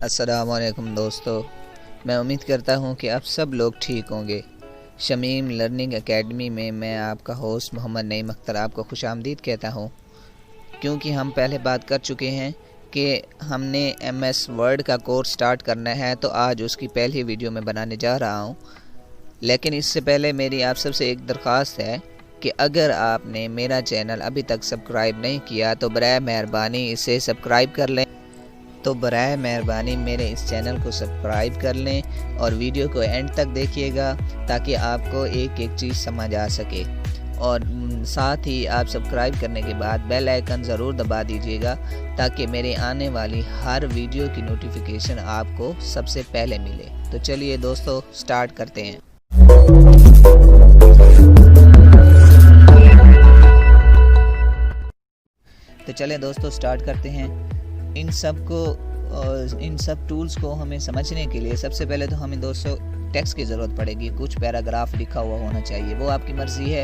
अस्सलामुअलैकुम दोस्तों, मैं उम्मीद करता हूँ कि आप सब लोग ठीक होंगे। शमीम लर्निंग एकेडमी में मैं आपका होस्ट मोहम्मद नईम अख्तर आपको खुशामदीद कहता हूँ। क्योंकि हम पहले बात कर चुके हैं कि हमने MS वर्ड का कोर्स स्टार्ट करना है, तो आज उसकी पहली वीडियो मैं बनाने जा रहा हूँ। लेकिन इससे पहले मेरी आप सबसे एक दरख्वास्त है कि अगर आपने मेरा चैनल अभी तक सब्सक्राइब नहीं किया तो बराए मेहरबानी इसे सब्सक्राइब कर लें। तो बराए मेहरबानी मेरे इस चैनल को सब्सक्राइब कर लें और वीडियो को एंड तक देखिएगा ताकि आपको एक एक चीज़ समझ आ सके। और साथ ही आप सब्सक्राइब करने के बाद बेल आइकन ज़रूर दबा दीजिएगा ताकि मेरे आने वाली हर वीडियो की नोटिफिकेशन आपको सबसे पहले मिले। तो चलिए दोस्तों, स्टार्ट करते हैं। तो चलें दोस्तों, स्टार्ट करते हैं। इन सब टूल्स को हमें समझने के लिए सबसे पहले तो हमें दोस्तों टेक्स्ट की ज़रूरत पड़ेगी। कुछ पैराग्राफ लिखा हुआ होना चाहिए, वो आपकी मर्ज़ी है,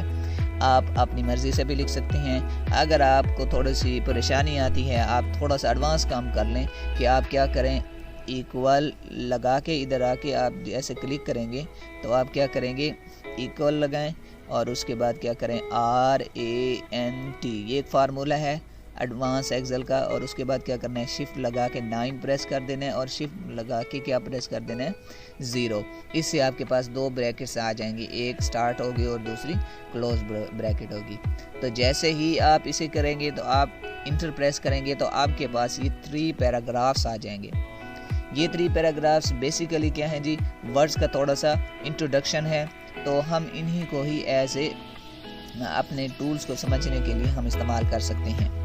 आप अपनी मर्ज़ी से भी लिख सकते हैं। अगर आपको थोड़ी सी परेशानी आती है, आप थोड़ा सा एडवांस काम कर लें कि आप क्या करें, इक्वल लगा के इधर आके आप ऐसे क्लिक करेंगे तो आप क्या करेंगे, इक्वल लगाएं और उसके बाद क्या करें, RANT, ये एक फार्मूला है एडवांस एक्सेल का। और उसके बाद क्या करना है, शिफ्ट लगा के 9 प्रेस कर देना है और शिफ्ट लगा के क्या प्रेस कर देना है, 0। इससे आपके पास 2 ब्रैकेट्स आ जाएंगी, एक स्टार्ट होगी और दूसरी क्लोज ब्रैकेट होगी। तो जैसे ही आप इसे करेंगे तो आप इंटर प्रेस करेंगे तो आपके पास ये 3 पैराग्राफ्स आ जाएंगे। ये 3 पैराग्राफ्स बेसिकली क्या हैं जी, वर्ड्स का थोड़ा सा इंट्रोडक्शन है। तो हम इन्हीं को ही ऐसे अपने टूल्स को समझने के लिए हम इस्तेमाल कर सकते हैं।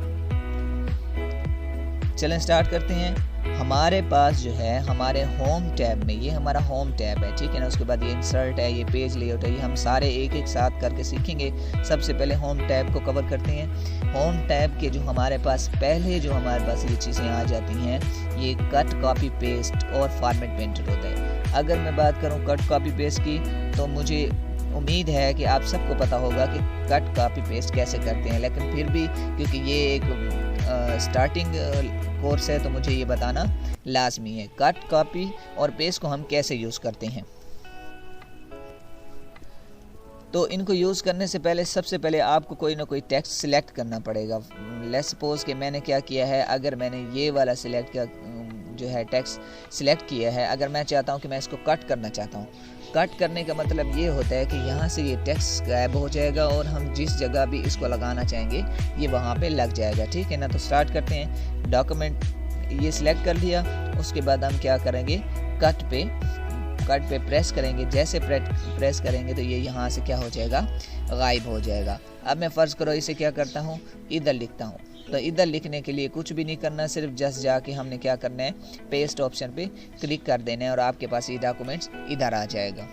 चलें स्टार्ट करते हैं। हमारे पास जो है हमारे होम टैब में, ये हमारा होम टैब है, ठीक है ना। उसके बाद ये इंसर्ट है, ये पेज लेआउट है, ये हम सारे एक एक साथ करके सीखेंगे। सबसे पहले होम टैब को कवर करते हैं। होम टैब के जो हमारे पास पहले जो हमारे पास ये चीज़ें आ जाती हैं, ये कट कॉपी पेस्ट और फॉर्मेट पेंटर होता है। अगर मैं बात करूँ कट कॉपी पेस्ट की, तो मुझे उम्मीद है कि आप सबको पता होगा कि कट कॉपी पेस्ट कैसे करते हैं, लेकिन फिर भी क्योंकि ये एक स्टार्टिंग कोर्स है तो मुझे ये बताना लाजमी है, कट कॉपी और पेस्ट को हम कैसे यूज़ करते हैं। तो इनको यूज़ करने से पहले सबसे पहले आपको कोई ना कोई टेक्स्ट सिलेक्ट करना पड़ेगा। लेट्स सपोज कि मैंने क्या किया है, अगर मैंने ये वाला जो है टेक्स्ट सिलेक्ट किया है, अगर मैं चाहता हूँ कि मैं इसको कट करना चाहता हूँ, कट करने का मतलब ये होता है कि यहाँ से ये टेक्स्ट गायब हो जाएगा और हम जिस जगह भी इसको लगाना चाहेंगे ये वहाँ पे लग जाएगा, ठीक है ना। तो स्टार्ट करते हैं। डॉक्यूमेंट ये सिलेक्ट कर लिया, उसके बाद हम क्या करेंगे, कट पे प्रेस करेंगे। जैसे प्रेस करेंगे तो ये यहाँ से क्या हो जाएगा, गायब हो जाएगा। अब मैं फ़र्ज़ करो इसे क्या करता हूँ, इधर लिखता हूँ। तो इधर लिखने के लिए कुछ भी नहीं करना, सिर्फ जस्ट जाके हमने क्या करना है, पेस्ट ऑप्शन पे क्लिक कर देना है और आपके पास ये डॉक्यूमेंट्स इधर आ जाएगा।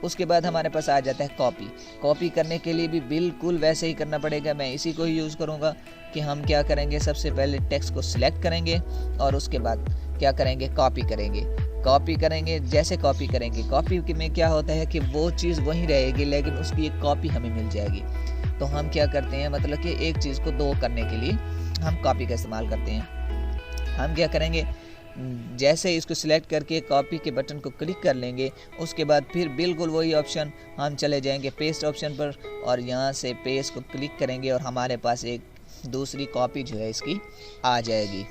उसके बाद हमारे पास आ जाता है कॉपी करने के लिए भी बिल्कुल वैसे ही करना पड़ेगा। मैं इसी को ही यूज़ करूँगा कि हम क्या करेंगे, सबसे पहले टेक्स्ट को सिलेक्ट करेंगे और उसके बाद क्या करेंगे, कॉपी करेंगे। जैसे कॉपी करेंगे, कॉपी में क्या होता है कि वो चीज़ वहीं रहेगी लेकिन उसकी एक कॉपी हमें मिल जाएगी। तो हम क्या करते हैं, मतलब कि एक चीज़ को 2 करने के लिए हम कॉपी का इस्तेमाल करते हैं। हम क्या करेंगे, जैसे इसको सिलेक्ट करके कॉपी के बटन को क्लिक कर लेंगे, उसके बाद फिर बिल्कुल वही ऑप्शन हम चले जाएंगे पेस्ट ऑप्शन पर और यहाँ से पेस्ट को क्लिक करेंगे और हमारे पास एक दूसरी कॉपी जो है इसकी आ जाएगी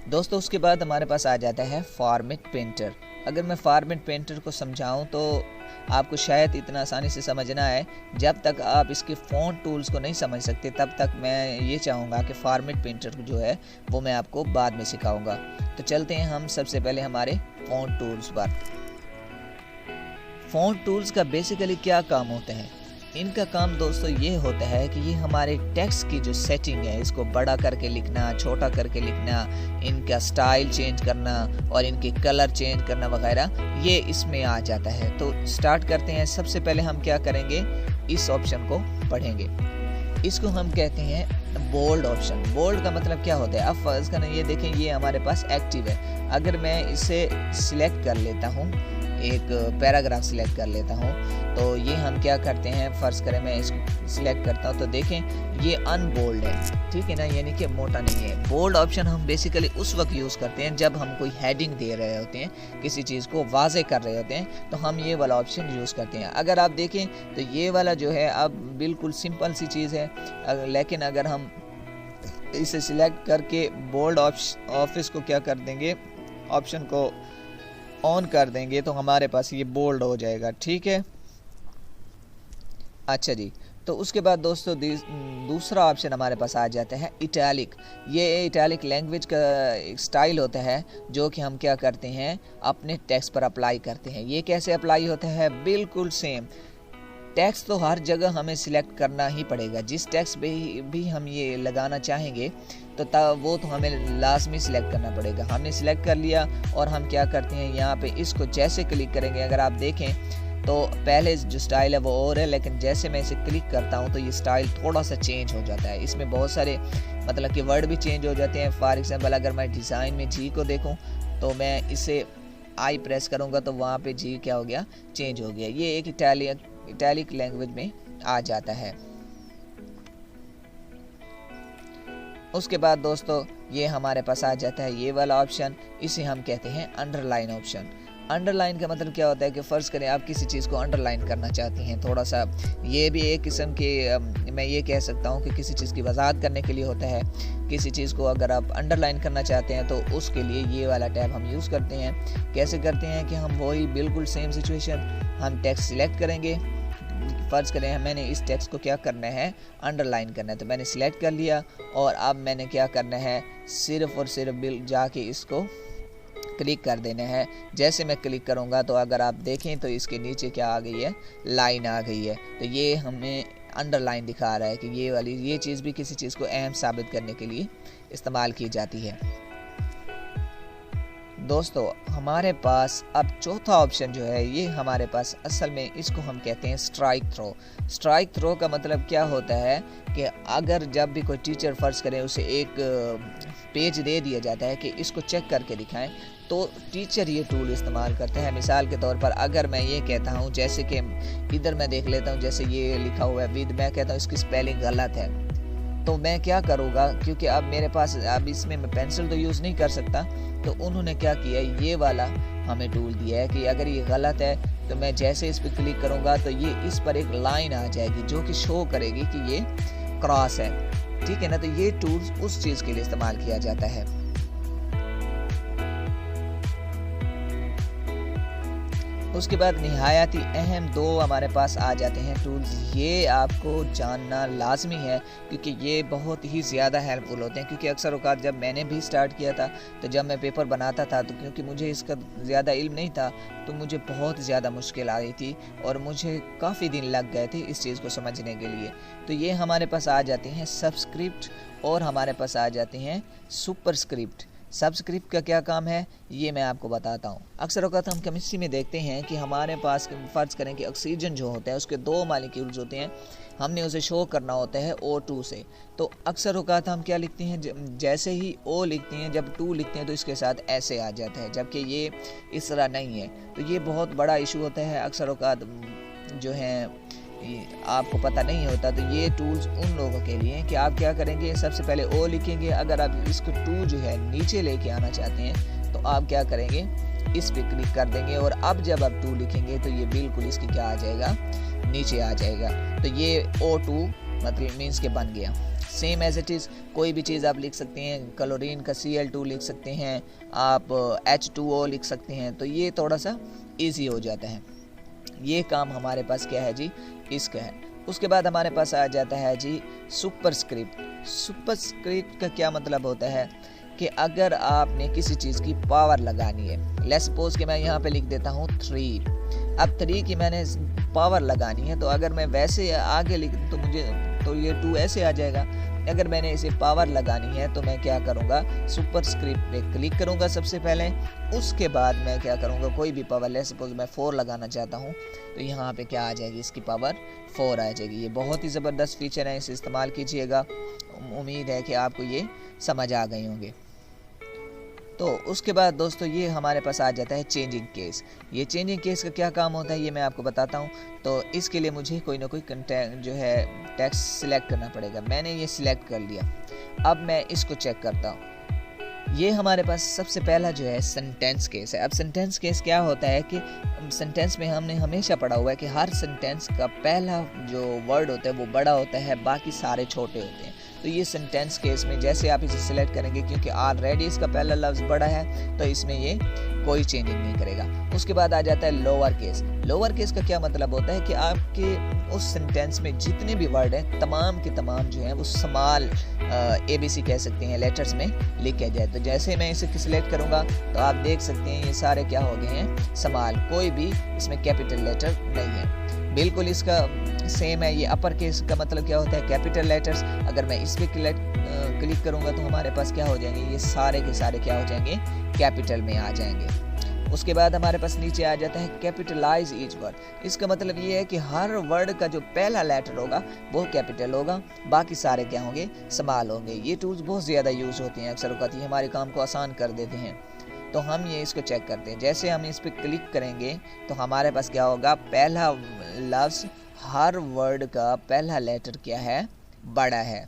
दोस्तों। उसके बाद हमारे पास आ जाता है फॉर्मेट पेंटर। अगर मैं फॉर्मेट पेंटर को समझाऊं तो आपको शायद इतना आसानी से समझना है, जब तक आप इसके फ़ॉन्ट टूल्स को नहीं समझ सकते तब तक मैं ये चाहूँगा कि फॉर्मेट पेंटर जो है वो मैं आपको बाद में सिखाऊंगा। तो चलते हैं हम सबसे पहले हमारे फ़ॉन्ट टूल्स पर। फ़ॉन्ट टूल्स का बेसिकली क्या काम होता है, इनका काम दोस्तों ये होता है कि ये हमारे टेक्स्ट की जो सेटिंग है, इसको बड़ा करके लिखना, छोटा करके लिखना, इनका स्टाइल चेंज करना और इनके कलर चेंज करना वगैरह, ये इसमें आ जाता है। तो स्टार्ट करते हैं। सबसे पहले हम क्या करेंगे, इस ऑप्शन को पढ़ेंगे। इसको हम कहते हैं बोल्ड ऑप्शन। बोल्ड का मतलब क्या होता है, अब फर्ज करना, ये देखें ये हमारे पास एक्टिव है। अगर मैं इसे सिलेक्ट कर लेता हूँ, एक पैराग्राफ सिलेक्ट कर लेता हूँ। तो ये हम क्या करते हैं, फ़र्ज़ करें मैं इसको सिलेक्ट करता हूँ तो देखें ये अनबोल्ड है, ठीक है ना, यानी कि मोटा नहीं है। बोल्ड ऑप्शन हम बेसिकली उस वक्त यूज़ करते हैं जब हम कोई हेडिंग दे रहे होते हैं, किसी चीज़ को वाज़े कर रहे होते हैं, तो हम ये वाला ऑप्शन यूज़ करते हैं। अगर आप देखें तो ये वाला जो है अब बिल्कुल सिंपल सी चीज़ है, लेकिन अगर हम इसे सिलेक्ट करके बोल्ड ऑफिस को क्या कर देंगे, ऑप्शन को ऑन कर देंगे तो हमारे पास ये बोल्ड हो जाएगा, ठीक है। अच्छा जी, तो उसके बाद दोस्तों दूसरा ऑप्शन हमारे पास आ जाता है इटैलिक। ये इटैलिक लैंग्वेज का एक स्टाइल होता है जो कि हम क्या करते हैं, अपने टेक्स्ट पर अप्लाई करते हैं। ये कैसे अप्लाई होता है, बिल्कुल सेम। टेक्स्ट तो हर जगह हमें सिलेक्ट करना ही पड़ेगा, जिस टेक्स्ट भी हम ये लगाना चाहेंगे तो वो तो हमें लाजमी सिलेक्ट करना पड़ेगा। हमने सिलेक्ट कर लिया और हम क्या करते हैं, यहाँ पे इसको जैसे क्लिक करेंगे, अगर आप देखें तो पहले जो स्टाइल है वो और है, लेकिन जैसे मैं इसे क्लिक करता हूँ तो ये स्टाइल थोड़ा सा चेंज हो जाता है। इसमें बहुत सारे मतलब कि वर्ड भी चेंज हो जाते हैं। फॉर एग्जांपल अगर मैं डिज़ाइन में जी को देखूँ तो मैं इसे आई प्रेस करूँगा तो वहाँ पे जी क्या हो गया, चेंज हो गया। ये एक इटैलिक लैंग्वेज में आ जाता है। उसके बाद दोस्तों ये हमारे पास आ जाता है ये वाला ऑप्शन, इसे हम कहते हैं अंडरलाइन ऑप्शन। अंडरलाइन का मतलब क्या होता है कि फ़र्ज़ करें आप किसी चीज़ को अंडरलाइन करना चाहती हैं, थोड़ा सा ये भी एक किस्म के मैं ये कह सकता हूँ कि किसी चीज़ की वजाहत करने के लिए होता है। किसी चीज़ को अगर आप अंडरलाइन करना चाहते हैं तो उसके लिए ये वाला टैब हम यूज़ करते हैं। कैसे करते हैं कि हम वही बिल्कुल सेम सिचुएशन, हम टेक्स्ट सिलेक्ट करेंगे। फ़र्ज़ करें मैंने इस टेक्स्ट को क्या करना है, अंडरलाइन करना है, तो मैंने सिलेक्ट कर लिया और अब मैंने क्या करना है, सिर्फ़ और सिर्फ जाके इसको क्लिक कर देना है। जैसे मैं क्लिक करूँगा तो अगर आप देखें तो इसके नीचे क्या आ गई है, लाइन आ गई है। तो ये हमें अंडरलाइन दिखा रहा है कि ये चीज़ भी किसी चीज़ को अहम साबित करने के लिए इस्तेमाल की जाती है। दोस्तों हमारे पास अब चौथा ऑप्शन जो है, ये हमारे पास असल में इसको हम कहते हैं स्ट्राइक थ्रो। स्ट्राइक थ्रो का मतलब क्या होता है कि अगर जब भी कोई टीचर फ़र्ज़ करें उसे एक पेज दे दिया जाता है कि इसको चेक करके दिखाएं, तो टीचर ये टूल इस्तेमाल करते हैं। मिसाल के तौर पर अगर मैं ये कहता हूँ, जैसे कि इधर मैं देख लेता हूँ, जैसे ये लिखा हुआ है विद, मैं कहता हूँ इसकी स्पेलिंग गलत है, तो मैं क्या करूँगा, क्योंकि अब मेरे पास अब इसमें मैं पेंसिल तो यूज़ नहीं कर सकता, तो उन्होंने क्या किया, ये वाला हमें टूल दिया है कि अगर ये गलत है तो मैं जैसे इस पर क्लिक करूँगा तो ये इस पर एक लाइन आ जाएगी जो कि शो करेगी कि ये क्रॉस है, ठीक है ना। तो ये टूल्स उस चीज़ के लिए इस्तेमाल किया जाता है। उसके बाद निहायत ही अहम दो हमारे पास आ जाते हैं टूल्स। ये आपको जानना लाजमी है क्योंकि ये बहुत ही ज़्यादा हेल्पफुल होते हैं। क्योंकि अक्सर औक़ात जब मैंने भी स्टार्ट किया था तो जब मैं पेपर बनाता था तो क्योंकि मुझे इसका ज़्यादा इल्म नहीं था तो मुझे बहुत ज़्यादा मुश्किल आ रही थी और मुझे काफ़ी दिन लग गए थे इस चीज़ को समझने के लिए। तो ये हमारे पास आ जाते हैं सबस्क्रिप्ट और हमारे पास आ जाते हैं सुपरस्क्रिप्ट। सबस्क्रिप्ट का क्या काम है ये मैं आपको बताता हूँ। अक्सर औक़ात हम केमिस्ट्री में देखते हैं कि हमारे पास फ़र्ज़ करें कि ऑक्सीजन जो होता है उसके 2 मालिक्यूल्स होते हैं, हमने उसे शो करना होता है O2 से। तो अक्सर औक़ात हम क्या लिखते हैं, जैसे ही O लिखते हैं, जब 2 लिखते हैं तो इसके साथ ऐसे आ जाता है, जबकि ये इस तरह नहीं है। तो ये बहुत बड़ा इशू होता है। अक्सर औक़ात जो है आपको पता नहीं होता। तो ये टूल्स उन लोगों के लिए हैं कि आप क्या करेंगे, सबसे पहले O लिखेंगे। अगर आप इसको 2 जो है नीचे लेके आना चाहते हैं तो आप क्या करेंगे, इस पे क्लिक कर देंगे और अब जब आप 2 लिखेंगे तो ये बिल्कुल इसकी क्या आ जाएगा, नीचे आ जाएगा। तो ये O2 मतलब मीन्स के बन गया। सेम एज इट इज़ कोई भी चीज़ आप लिख सकते हैं, क्लोरीन का Cl2 लिख सकते हैं, आप H2O लिख सकते हैं। तो ये थोड़ा सा ईजी हो जाता है। ये काम हमारे पास क्या है जी, इसका है। उसके बाद हमारे पास आ जाता है जी सुपरस्क्रिप्ट। सुपरस्क्रिप्ट का क्या मतलब होता है कि अगर आपने किसी चीज़ की पावर लगानी है, लेट्स सपोज कि मैं यहाँ पे लिख देता हूँ 3। अब 3 की मैंने पावर लगानी है, तो अगर मैं वैसे आगे लिख तो ये 2 ऐसे आ जाएगा। अगर मैंने इसे पावर लगानी है तो मैं क्या करूँगा, सुपरस्क्रिप्ट पे क्लिक करूँगा सबसे पहले। उसके बाद मैं क्या करूँगा, कोई भी पावर, लेट्स सपोज मैं 4 लगाना चाहता हूँ तो यहाँ पे क्या आ जाएगी, इसकी पावर 4 आ जाएगी। ये बहुत ही ज़बरदस्त फीचर है, इसे इस्तेमाल कीजिएगा। उम्मीद है कि आपको ये समझ आ गए होंगे। तो उसके बाद दोस्तों ये हमारे पास आ जाता है चेंजिंग केस। ये चेंजिंग केस का क्या काम होता है ये मैं आपको बताता हूँ। तो इसके लिए मुझे कोई ना कोई कंटेंट जो है टेक्स्ट सिलेक्ट करना पड़ेगा। मैंने ये सिलेक्ट कर लिया। अब मैं इसको चेक करता हूँ। ये हमारे पास सबसे पहला जो है सेंटेंस केस है। अब सेंटेंस केस क्या होता है कि सेंटेंस में हमने हमेशा पढ़ा हुआ है कि हर सेंटेंस का पहला जो वर्ड होता है वो बड़ा होता है, बाकी सारे छोटे होते हैं। तो ये सेंटेंस केस में जैसे आप इसे सिलेक्ट करेंगे, क्योंकि ऑलरेडी इसका पहला लफ्ज़ बड़ा है तो इसमें ये कोई चेंजिंग नहीं करेगा। उसके बाद आ जाता है लोअर केस। लोअर केस का क्या मतलब होता है कि आपके उस सेंटेंस में जितने भी वर्ड हैं तमाम के तमाम जो हैं वो स्मॉल ABC कह सकते हैं लेटर्स में लिखे जाए। तो जैसे मैं इसे सिलेक्ट करूंगा तो आप देख सकते हैं ये सारे क्या हो गए हैं स्मॉल, कोई भी इसमें कैपिटल लेटर नहीं है। बिल्कुल इसका सेम है। ये अपर केस का मतलब क्या होता है कैपिटल लेटर्स। अगर मैं इस पर क्लिक करूंगा तो हमारे पास क्या हो जाएंगे, ये सारे के सारे क्या हो जाएंगे कैपिटल में आ जाएंगे। उसके बाद हमारे पास नीचे आ जाता है कैपिटलाइज ईच वर्ड। इसका मतलब ये है कि हर वर्ड का जो पहला लेटर होगा वो कैपिटल होगा, बाकी सारे क्या होंगे स्मॉल होंगे। ये टूल्स बहुत ज़्यादा यूज़ होते हैं, अक्सर वक्त ये हमारे काम को आसान कर देते हैं। तो हम ये इसको चेक करते हैं। जैसे हम इस पर क्लिक करेंगे तो हमारे पास क्या होगा, पहला लफ्ज़ हर वर्ड का पहला लेटर क्या है बड़ा है।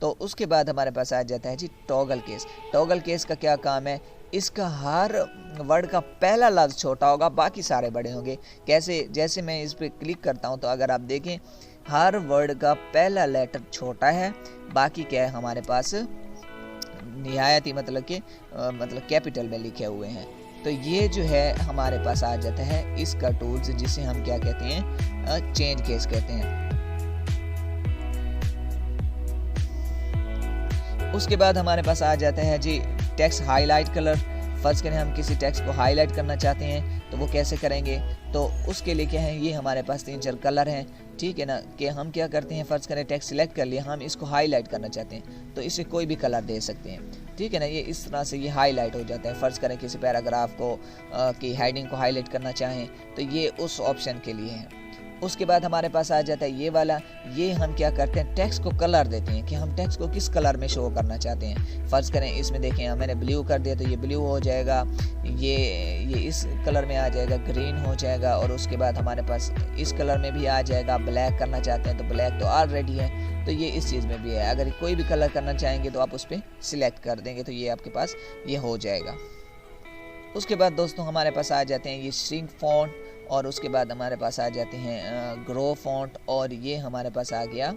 तो उसके बाद हमारे पास आ जाता है जी टॉगल केस। टॉगल केस का क्या काम है, इसका हर वर्ड का पहला लफ्ज़ छोटा होगा, बाकी सारे बड़े होंगे। कैसे, जैसे मैं इस पर क्लिक करता हूँ तो अगर आप देखें हर वर्ड का पहला लेटर छोटा है, बाकी क्या है हमारे पास निहायत ही मतलब कैपिटल में लिखे हुए हैं। तो ये जो है हमारे पास आ जाता है इसका टूल्स, जिसे हम क्या कहते हैं चेंज केस कहते हैं। उसके बाद हमारे पास आ जाता है जी टेक्स्ट हाईलाइट कलर। फर्ज करें हम किसी टेक्स्ट को हाईलाइट करना चाहते हैं तो वो कैसे करेंगे, तो उसके लिए क्या है, ये हमारे पास 3-4 कलर हैं, ठीक है ना। कि हम क्या करते हैं, फ़र्ज़ करें टेक्स्ट सिलेक्ट कर लिया, हम इसको हाईलाइट करना चाहते हैं तो इसे कोई भी कलर दे सकते हैं, ठीक है ना। ये इस तरह से ये हाईलाइट हो जाता है। फ़र्ज़ करें किसी पैराग्राफ को की हेडिंग को हाईलाइट करना चाहें तो ये उस ऑप्शन के लिए है। उसके बाद हमारे पास आ जाता है ये वाला, ये हम क्या करते हैं टेक्स्ट को कलर देते हैं कि हम टेक्स्ट को किस कलर में शो करना चाहते हैं। फ़र्ज़ करें इसमें देखें मैंने ब्लू कर दिया तो ये ब्लू हो जाएगा, ये इस कलर में आ जाएगा, ग्रीन हो जाएगा, और उसके बाद हमारे पास इस कलर में भी आ जाएगा। ब्लैक करना चाहते हैं तो ब्लैक तो ऑलरेडी है, तो ये इस चीज़ में भी है। अगर कोई भी कलर करना चाहेंगे तो आप उस पर सिलेक्ट कर देंगे तो ये आपके पास ये हो जाएगा। उसके बाद दोस्तों हमारे पास आ जाते हैं ये श्रिंक फॉन्ट, और उसके बाद हमारे पास आ जाते हैं ग्रो फॉन्ट, और ये हमारे पास आ गया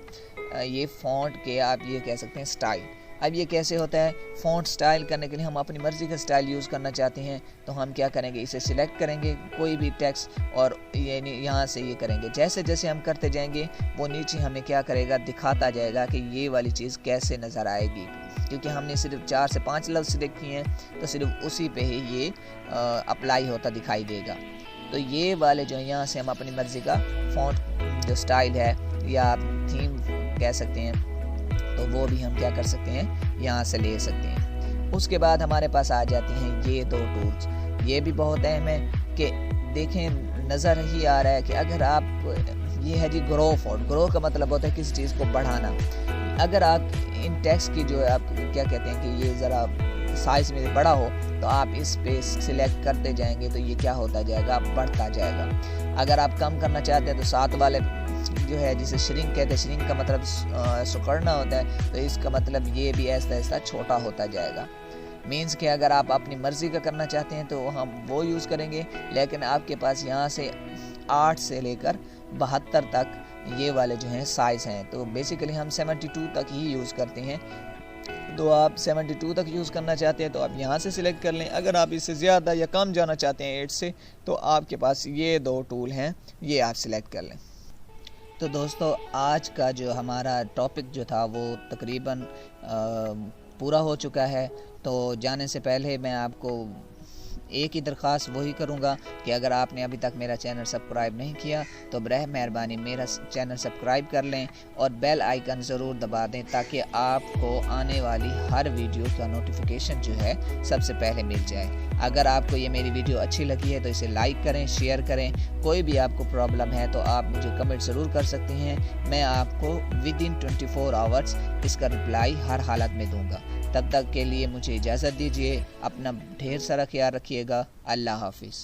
ये फॉन्ट के आप ये कह सकते हैं स्टाइल। अब ये कैसे होता है, फॉन्ट स्टाइल करने के लिए हम अपनी मर्ज़ी का स्टाइल यूज़ करना चाहते हैं तो हम क्या करेंगे, इसे सिलेक्ट करेंगे कोई भी टेक्स्ट और ये यहाँ से ये करेंगे। जैसे जैसे हम करते जाएंगे वो नीचे हमें क्या करेगा, दिखाता जाएगा कि ये वाली चीज़ कैसे नज़र आएगी। क्योंकि हमने सिर्फ 4 से 5 लफ्ज़ सिलेक्ट किए हैं तो सिर्फ उसी पे ही ये अप्लाई होता दिखाई देगा। तो ये वाले जो यहाँ से हम अपनी मर्ज़ी का फॉन्ट जो स्टाइल है या आप थीम कह सकते हैं तो वो भी हम क्या कर सकते हैं, यहाँ से ले सकते हैं। उसके बाद हमारे पास आ जाते हैं ये 2 टूल्स। ये भी बहुत अहम है कि देखें नज़र ही आ रहा है कि अगर आप ये है जी ग्रो फॉन्ट। ग्रो का मतलब होता है किसी चीज़ को बढ़ाना। अगर आप इन टेक्स्ट की जो है आप क्या कहते हैं कि ये ज़रा साइज़ में बड़ा हो तो आप इस पे सिलेक्ट करते जाएंगे तो ये क्या होता जाएगा, बढ़ता जाएगा। अगर आप कम करना चाहते हैं तो साथ वाले जो है जिसे श्रिंक कहते हैं, श्रिंक का मतलब सुकड़ना होता है, तो इसका मतलब ये भी ऐसा ऐसा छोटा होता जाएगा। मीन्स कि अगर आप अपनी मर्ज़ी का करना चाहते हैं तो हम वो यूज़ करेंगे, लेकिन आपके पास यहाँ से 8 से लेकर 72 तक ये वाले जो हैं साइज़ हैं। तो बेसिकली हम 72 तक ही यूज़ करते हैं। तो आप 72 तक यूज़ करना चाहते हैं तो आप यहाँ से सिलेक्ट कर लें। अगर आप इससे ज़्यादा या कम जाना चाहते हैं 8 से तो आपके पास ये 2 टूल हैं, ये आप सिलेक्ट कर लें। तो दोस्तों आज का जो हमारा टॉपिक जो था वो तकरीबन पूरा हो चुका है। तो जाने से पहले मैं आपको एक ही दरख्वास्त वही करूँगा कि अगर आपने अभी तक मेरा चैनल सब्सक्राइब नहीं किया तो बरह मेहरबानी मेरा चैनल सब्सक्राइब कर लें और बेल आइकन ज़रूर दबा दें ताकि आपको आने वाली हर वीडियो का नोटिफिकेशन जो है सबसे पहले मिल जाए। अगर आपको ये मेरी वीडियो अच्छी लगी है तो इसे लाइक करें, शेयर करें। कोई भी आपको प्रॉब्लम है तो आप मुझे कमेंट ज़रूर कर सकते हैं, मैं आपको विदिन 24 आवर्स इसका रिप्लाई हर हालत में दूँगा। तब तक के लिए मुझे इजाज़त दीजिए। अपना ढेर सारा ख्याल रखिएगा। अल्लाह हाफिज़।